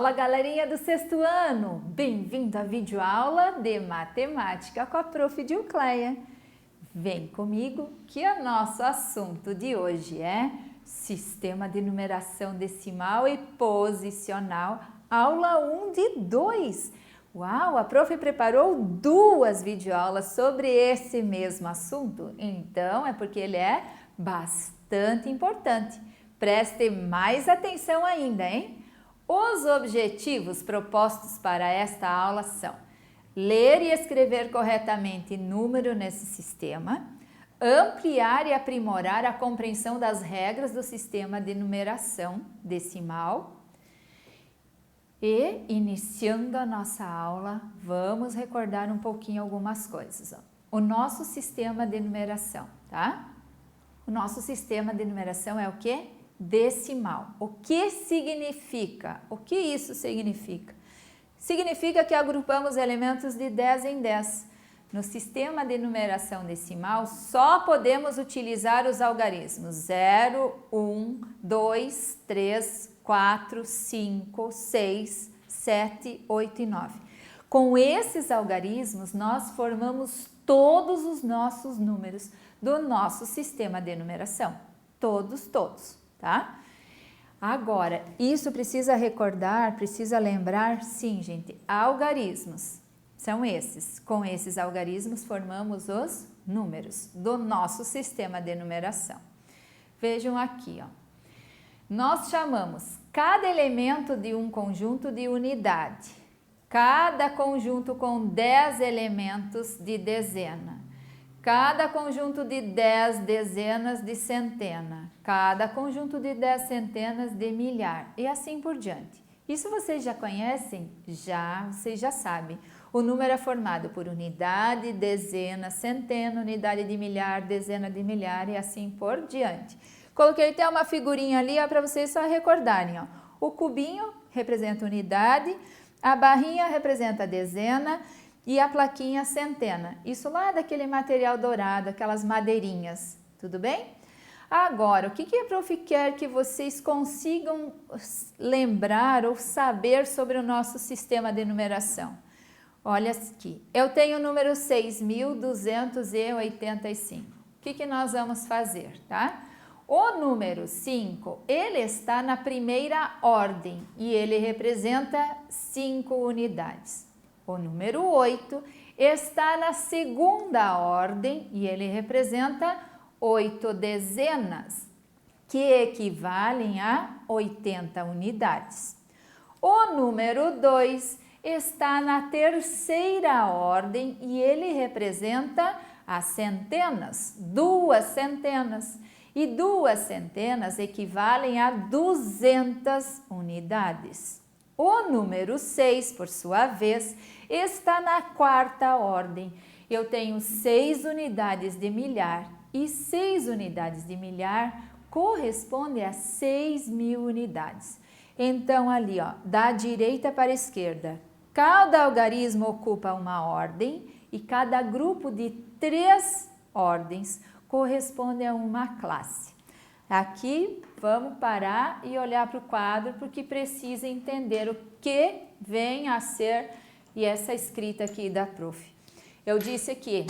Fala, galerinha do sexto ano! Bem-vindo à videoaula de matemática com a Prof. Dilcleia. Vem comigo que o nosso assunto de hoje é Sistema de Numeração Decimal e Posicional, aula 1 de 2. Uau, a Prof. preparou 2 videoaulas sobre esse mesmo assunto, então é porque ele é bastante importante. Preste mais atenção ainda, hein? Os objetivos propostos para esta aula são ler e escrever corretamente número nesse sistema, ampliar e aprimorar a compreensão das regras do sistema de numeração decimal e, iniciando a nossa aula, vamos recordar um pouquinho algumas coisas. O nosso sistema de numeração, tá? O nosso sistema de numeração é o quê? Decimal. O que significa? O que isso significa? Significa que agrupamos elementos de 10 em 10. No sistema de numeração decimal, só podemos utilizar os algarismos 0, 1, 2, 3, 4, 5, 6, 7, 8 e 9. Com esses algarismos, nós formamos todos os nossos números do nosso sistema de numeração. Todos. Tá? Agora, isso precisa recordar, precisa lembrar, sim, gente, algarismos são esses. Com esses algarismos formamos os números do nosso sistema de numeração. Vejam aqui, ó. Nós chamamos cada elemento de um conjunto de unidade, cada conjunto com 10 elementos de dezena, cada conjunto de 10 dezenas de centena, cada conjunto de 10 centenas de milhar e assim por diante. Isso vocês já conhecem? Vocês já sabem. O número é formado por unidade, dezena, centena, unidade de milhar, dezena de milhar e assim por diante. Coloquei até uma figurinha ali para vocês só recordarem. Ó. O cubinho representa unidade, a barrinha representa a dezena, e a plaquinha centena, isso lá daquele material dourado, aquelas madeirinhas, tudo bem? Agora, o que a Prof. quer que vocês consigam lembrar ou saber sobre o nosso sistema de numeração? Olha aqui, eu tenho o número 6.285. O que nós vamos fazer, tá? O número 5, ele está na primeira ordem e ele representa 5 unidades. O número 8 está na segunda ordem e ele representa 8 dezenas, que equivalem a 80 unidades. O número 2 está na terceira ordem e ele representa as centenas, 2 centenas. E 2 centenas equivalem a 200 unidades. O número 6, por sua vez, está na quarta ordem. Eu tenho 6 unidades de milhar e 6 unidades de milhar corresponde a 6.000 unidades. Então, ali, ó, da direita para a esquerda, cada algarismo ocupa uma ordem e cada grupo de 3 ordens corresponde a uma classe. Aqui, vamos parar e olhar para o quadro, porque precisa entender o que vem a ser e essa escrita aqui da Prof. Eu disse que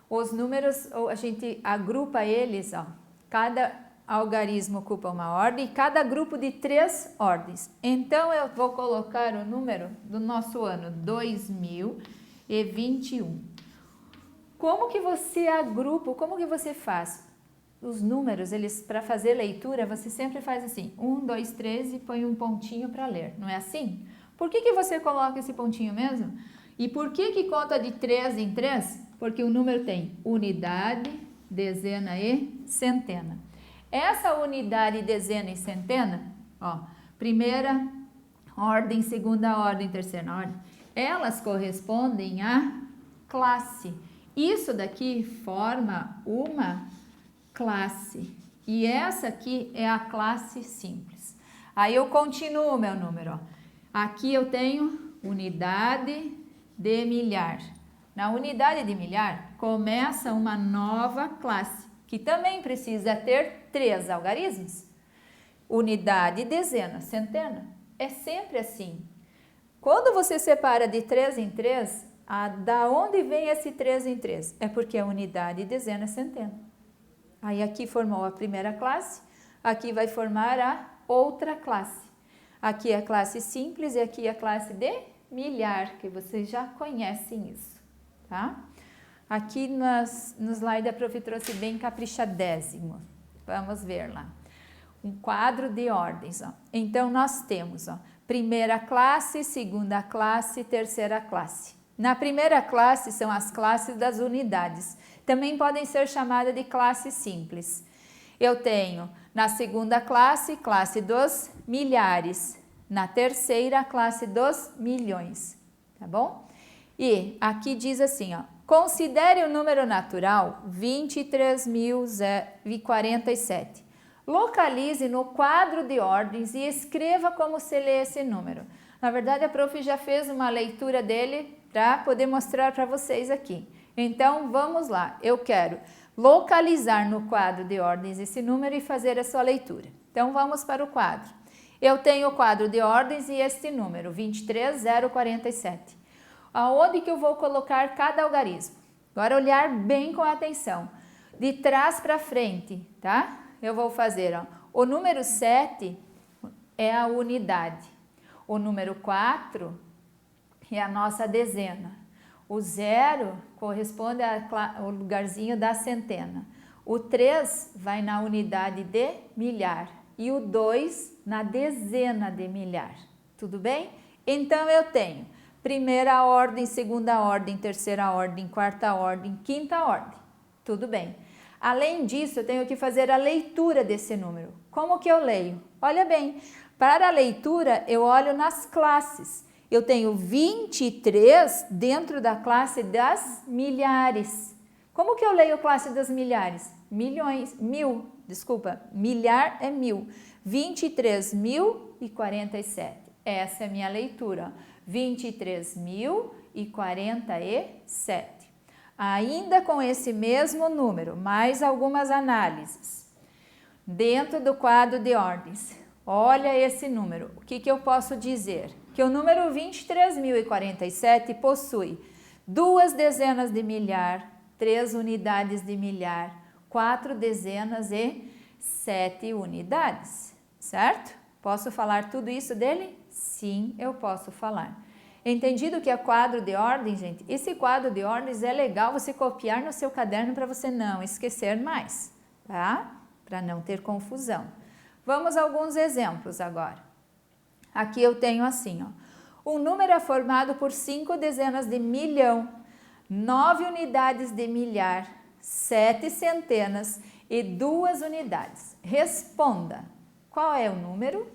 os números, a gente agrupa eles, ó, cada algarismo ocupa uma ordem e cada grupo de 3 ordens. Então, eu vou colocar o número do nosso ano, 2021. Como que você agrupa, como que você faz? Os números, eles para fazer leitura, você sempre faz assim, 1, 2, 3 e põe um pontinho para ler, não é assim? Por que você coloca esse pontinho mesmo? E por que conta de 3 em 3? Porque o número tem unidade, dezena e centena. Essa unidade, dezena e centena, ó, primeira ordem, segunda ordem, terceira ordem, elas correspondem à classe. Isso daqui forma uma classe e essa aqui é a classe simples. Aí eu continuo meu número, ó. Aqui eu tenho unidade de milhar. Na unidade de milhar começa uma nova classe que também precisa ter 3 algarismos. Unidade, dezena, centena. É sempre assim. Quando você separa de 3 em 3, da onde vem esse 3 em 3? É porque a unidade, dezena, centena. Aí aqui formou a primeira classe, aqui vai formar a outra classe. Aqui é a classe simples e aqui é a classe de milhar, que vocês já conhecem isso, tá? Aqui no slide a prof trouxe bem caprichadésimo. Vamos ver lá. Um quadro de ordens, ó. Então nós temos, ó, primeira classe, segunda classe, terceira classe. Na primeira classe são as classes das unidades. Também podem ser chamadas de classe simples. Eu tenho na segunda classe, classe dos milhares. Na terceira, classe dos milhões. Tá bom? E aqui diz assim, ó. Considere o número natural 23.047. Localize no quadro de ordens e escreva como se lê esse número. Na verdade, a prof já fez uma leitura dele para poder mostrar para vocês aqui. Então, vamos lá. Eu quero localizar no quadro de ordens esse número e fazer a sua leitura. Então, vamos para o quadro. Eu tenho o quadro de ordens e este número, 23.047. Aonde que eu vou colocar cada algarismo? Agora, olhar bem com atenção. De trás para frente, tá? Eu vou fazer, ó, o número 7 é a unidade. O número 4 é a nossa dezena. O 0 corresponde ao lugarzinho da centena. O 3 vai na unidade de milhar. E o 2 na dezena de milhar. Tudo bem? Então, eu tenho primeira ordem, segunda ordem, terceira ordem, quarta ordem, quinta ordem. Tudo bem. Além disso, eu tenho que fazer a leitura desse número. Como que eu leio? Olha bem, para a leitura, eu olho nas classes. Eu tenho 23 dentro da classe das milhares. Como que eu leio a classe das milhares? Milhar é 1000. 23.047. Essa é a minha leitura. 23.047. Ainda com esse mesmo número, mais algumas análises. Dentro do quadro de ordens, olha esse número. O que eu posso dizer? Que o número 23.047 possui 2 dezenas de milhar, 3 unidades de milhar, 4 dezenas e 7 unidades, certo? Posso falar tudo isso dele? Sim, eu posso falar. Entendido que é quadro de ordem, gente? Esse quadro de ordens é legal você copiar no seu caderno para você não esquecer mais, tá? Para não ter confusão. Vamos a alguns exemplos agora. Aqui eu tenho assim, ó. Um número é formado por 5 dezenas de milhão, 9 unidades de milhar, 7 centenas e 2 unidades. Responda, qual é o número?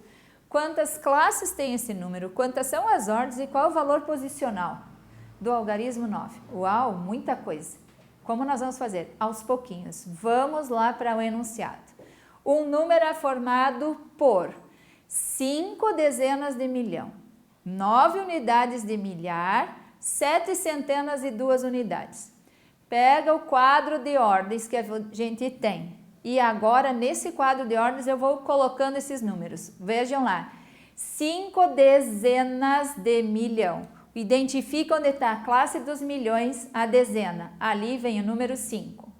Quantas classes tem esse número? Quantas são as ordens e qual é o valor posicional do algarismo 9? Uau, muita coisa. Como nós vamos fazer? Aos pouquinhos. Vamos lá para o enunciado. Um número é formado por 5 dezenas de milhão, 9 unidades de milhar, 7 centenas e 2 unidades. Pega o quadro de ordens que a gente tem. E agora, nesse quadro de ordens, eu vou colocando esses números. Vejam lá. 5 dezenas de milhão. Identifica onde está a classe dos milhões, a dezena. Ali vem o número 5.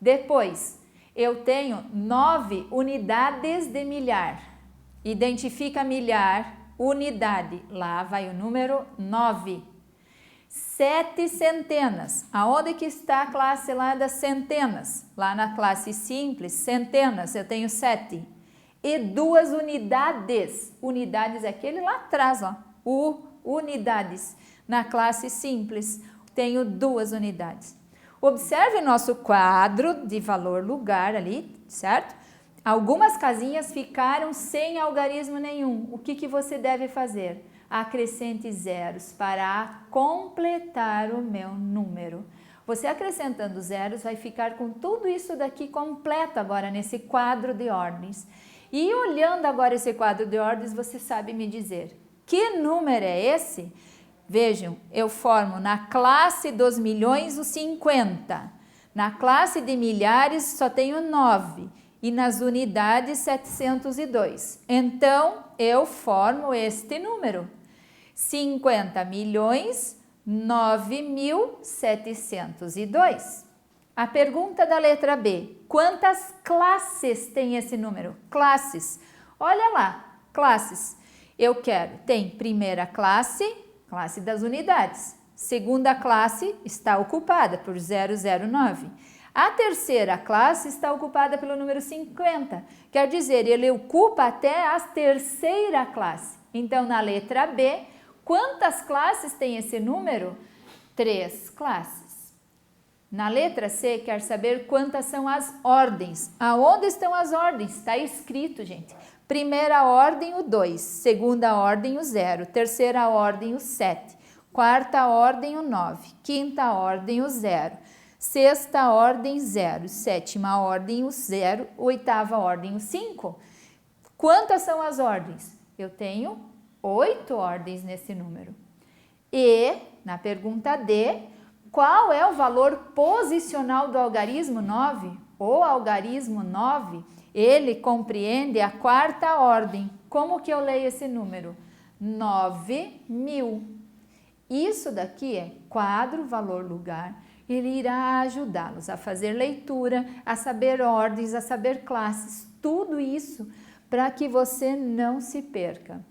Depois, eu tenho 9 unidades de milhar. Identifica milhar, unidade. Lá vai o número 9. 7 centenas. Aonde que está a classe lá das centenas? Lá na classe simples, centenas, eu tenho 7. E 2 unidades. Unidades é aquele lá atrás, ó. Unidades. Na classe simples, tenho 2 unidades. Observe nosso quadro de valor lugar ali, certo? Algumas casinhas ficaram sem algarismo nenhum. O que você deve fazer? Acrescente zeros para completar o meu número. Você acrescentando zeros vai ficar com tudo isso daqui completo agora nesse quadro de ordens. E olhando agora esse quadro de ordens, você sabe me dizer que número é esse? Vejam, eu formo na classe dos milhões o 50. Na classe de milhares só tenho 9. e nas unidades 702. Então, eu formo este número, 50.009.702. A pergunta da letra B, quantas classes tem esse número? Classes, olha lá, classes. Eu quero, tem primeira classe, classe das unidades. Segunda classe está ocupada por 009. A terceira classe está ocupada pelo número 50. Quer dizer, ele ocupa até a terceira classe. Então, na letra B, quantas classes tem esse número? 3 classes. Na letra C, quer saber quantas são as ordens. Aonde estão as ordens? Está escrito, gente. Primeira ordem, o 2. Segunda ordem, o 0. Terceira ordem, o 7. Quarta ordem, o 9. Quinta ordem, o 0. Sexta ordem, 0. Sétima ordem, o 0. Oitava ordem, o 5. Quantas são as ordens? Eu tenho 8 ordens nesse número. E, na pergunta D, qual é o valor posicional do algarismo 9? O algarismo 9, ele compreende a quarta ordem. Como que eu leio esse número? 9.000. Isso daqui é quadro, valor, lugar. Ele irá ajudá-los a fazer leitura, a saber ordens, a saber classes, tudo isso para que você não se perca.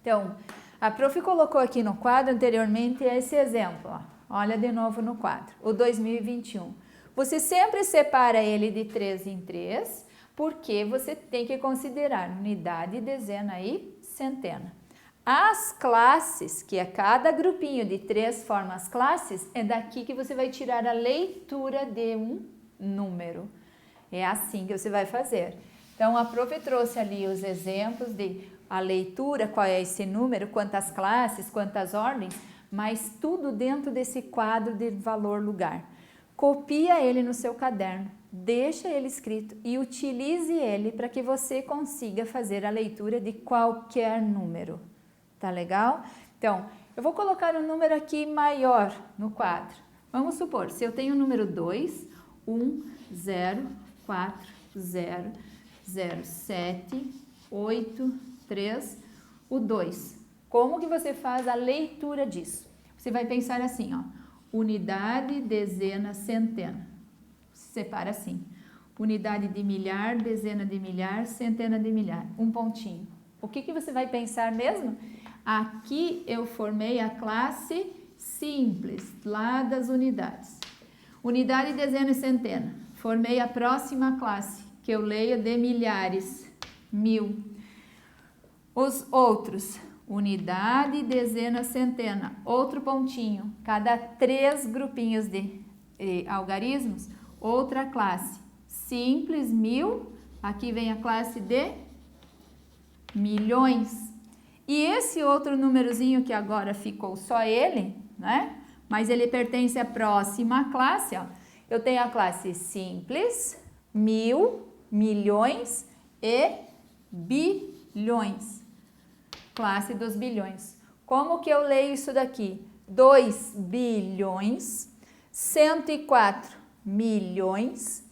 Então, a prof colocou aqui no quadro anteriormente esse exemplo, ó. Olha de novo no quadro, o 2021. Você sempre separa ele de 3 em 3, porque você tem que considerar unidade, dezena e centena. As classes, que é cada grupinho de 3 forma as classes, é daqui que você vai tirar a leitura de um número. É assim que você vai fazer. Então, a prof trouxe ali os exemplos de a leitura, qual é esse número, quantas classes, quantas ordens, mas tudo dentro desse quadro de valor, lugar. Copia ele no seu caderno, deixa ele escrito e utilize ele para que você consiga fazer a leitura de qualquer número. Tá legal? Então, eu vou colocar um número aqui maior no quadro. Vamos supor, se eu tenho o número 2, 1, 0, 4, 0, 0, 7, 8, 3, o 2. Como que você faz a leitura disso? Você vai pensar assim, ó, unidade, dezena, centena. Separa assim, unidade de milhar, dezena de milhar, centena de milhar, um pontinho. O que você vai pensar mesmo? Aqui eu formei a classe simples, lá das unidades. Unidade, dezena e centena. Formei a próxima classe, que eu leio de milhares, 1000. Os outros, unidade, dezena, centena, outro pontinho. Cada 3 grupinhos de algarismos, outra classe. Simples, 1000. Aqui vem a classe de milhões. E esse outro númerozinho que agora ficou só ele, né? Mas ele pertence à próxima classe, ó. Eu tenho a classe simples, 1000, milhões e bilhões. Classe dos bilhões. Como que eu leio isso daqui? 2 bilhões, 104 milhões,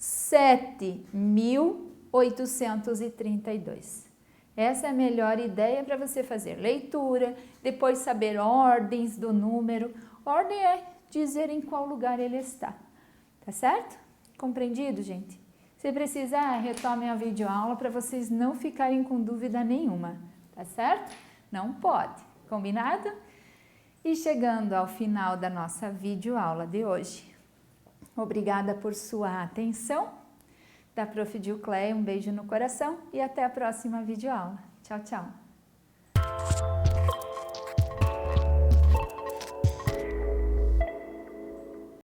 7.832. Essa é a melhor ideia para você fazer leitura, depois saber ordens do número. Ordem é dizer em qual lugar ele está, tá certo? Compreendido, gente? Se precisar, retome a videoaula para vocês não ficarem com dúvida nenhuma, tá certo? Não pode, combinado? E chegando ao final da nossa videoaula de hoje, obrigada por sua atenção. Da Prof. Dilcleia, um beijo no coração e até a próxima videoaula. Tchau, tchau!